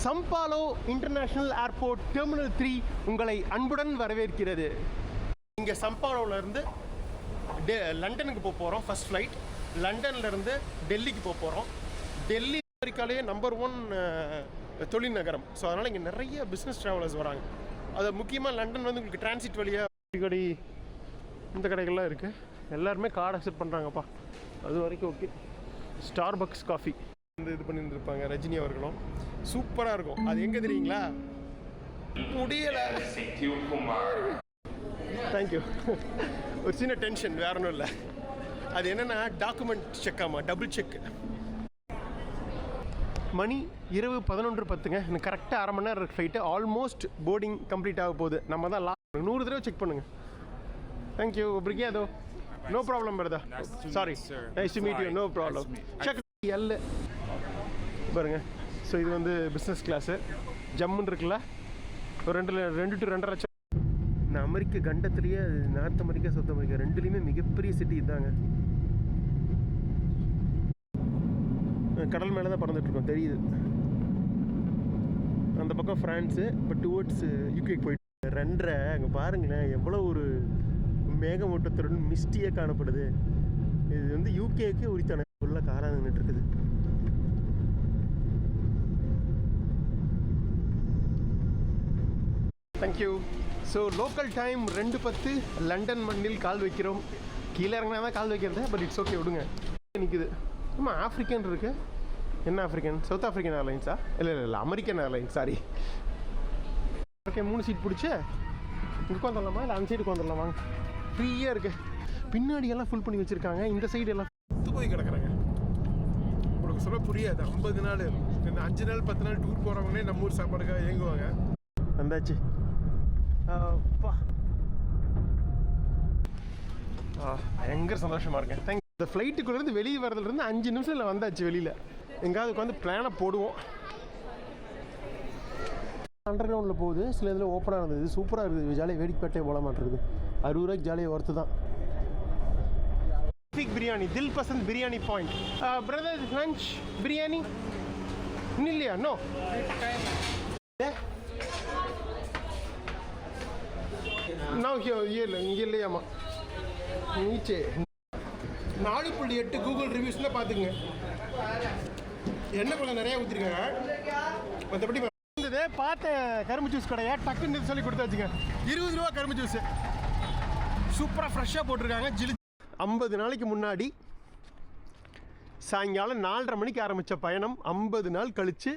சம்பாலோ international airport terminal 3 உங்களை அன்புடன் வரவேற்கிறது. இங்கே சம்பாலோவிலேருந்து லண்டனுக்கு போக போகிறோம். ஃபர்ஸ்ட் ஃப்ளைட் லண்டன்லேருந்து டெல்லிக்கு போக போகிறோம். டெல்லி அமெரிக்காலேயே நம்பர் 1 தொழில் நகரம். ஸோ அதனால் இங்கே நிறைய பிஸ்னஸ் ட்ராவலர்ஸ் வராங்க. அது முக்கியமாக லண்டன் வந்து உங்களுக்கு டிரான்சிட் வழியாக கடை இந்த கடைகள்லாம் இருக்குது. எல்லாருமே கார்டு அக்செப்ட் பண்ணுறாங்கப்பா. அது வரைக்கும் ஓகே. ஸ்டார்பக்ஸ் காஃபி வந்து இது பண்ணியிருந்துருப்பாங்க ரஜினி அவர்களும். சூப்பராக இருக்கும். அது எங்கே தெரியுங்களா? முடியலை. தேங்க்யூ. ஒரு சின்ன டென்ஷன், வேற ஒன்றும் இல்லை. அது என்னென்னா டாக்குமெண்ட் செக். ஆமாம், டபுள் செக். மணி இரவு 11:10ங்க. எனக்கு கரெக்டாக அரை மணி நேரம் ஃப்ளைட்டு. ஆல்மோஸ்ட் போர்டிங் கம்ப்ளீட் ஆக போகுது. நம்ம தான் 100 தடவை செக் பண்ணுங்கள். தேங்க்யூ. பிரிகேதோ. நோ ப்ராப்ளம் பிரதா. Sorry, nice to meet you. No problem. Check எல் பாருங்க. ஸோ இது வந்து பிஸ்னஸ் கிளாஸு. ஜம்முன்னு இருக்குல்ல. ஒரு 2 to 2.5 லட்சம். இந்த அமெரிக்க கண்டத்துலேயே நார்த் அமெரிக்கா சவுத் அமெரிக்கா ரெண்டுலேயுமே மிகப்பெரிய சிட்டி இதுதாங்க. கடல் மேலே தான் பறந்துட்டுருக்கோம், தெரியுது. அந்த பக்கம் ஃப்ரான்ஸு, இப்போ டுவர்ட்ஸ் யூகேக்கு போயிட்டு 2.5. அங்கே பாருங்களேன் எவ்வளோ ஒரு மேகமூட்டத்துடன் மிஸ்டியாக காணப்படுது. இது வந்து யூகேக்கு உரித்தான ஃபுல்லாக காராக நின்றுட்டு இருக்குது. Thank you. So local time 2:10 London மண்ணில் கால் வைக்கிறோம். கீழே இறங்கினா தான் கால் வைக்கிறது. பட் இட்ஸ் ஓகே, விடுங்க. நிற்குது. ஆமாம், ஆஃப்ரிக்கன் இருக்குது. என்ன ஆஃப்ரிக்கன்? சவுத் ஆஃப்ரிக்கன் ஏர்லைன்ஸா? இல்லை American Airlines. Sorry. Okay, 3 seat பிடிச்சி இங்கே உட்காந்துடலாமா இல்லை அந்த சைடு உட்காந்துடலாமா? ஃப்ரீயாக இருக்குது. பின்னாடியெல்லாம் ஃபுல் பண்ணி வச்சுருக்காங்க. இந்த சைடு எல்லாம் போய் கிடக்குறாங்க. உங்களுக்கு சொல்ல புரியாது. 50 நாள் இந்த 5 நாள் 10 நாள் டூர் போகிறவங்களே நம்ம ஊர் சாப்பாடுக்காக இயங்குவாங்க. வந்தாச்சு. பயங்கர சந்தோஷமாக இருக்கேன். தேங்க். இந்த ஃப்ளைட்டுக்குள்ளேருந்து வெளியே வரதுலேருந்து 5 நிமிஷத்தில் வந்தாச்சு வெளியில். எங்கேயாவது உட்காந்து பிளானை போடுவோம். அண்டர் கிரவுண்டில் போகுது. சில இதில் ஓப்பனாக இருந்தது. சூப்பராக இருக்குது. ஜாலியாக வேடிக்கைப்பட்டே போல மாட்டிருக்குது. 60 ரூபாய்க்கு ஜாலியாக ஒர்த்து தான். பிரியாணி தில் Basant biryani point. Brother lunch biryani இன்னும் இல்லையா? நோ. நான் இங்கே இல்லையாம்மா. நீச்சே 4.8 கூகுள் ரிவ்யூஸில் பார்த்துக்குங்க. எண்ணெய் நிறையா ஊற்றிருக்காங்க. மற்றபடி இருந்தது. பார்த்த கரும்பு ஜூஸ் கடையா டக்குன்னு சொல்லி கொடுத்து வச்சுங்க. 20 ரூபா கரும்பு ஜூஸு. சூப்பராக ஃப்ரெஷ்ஷாக போட்டிருக்காங்க. 50 நாளைக்கு முன்னாடி சாயங்காலம் 4:30 மணிக்கு ஆரம்பித்த பயணம் 50 நாள் கழித்து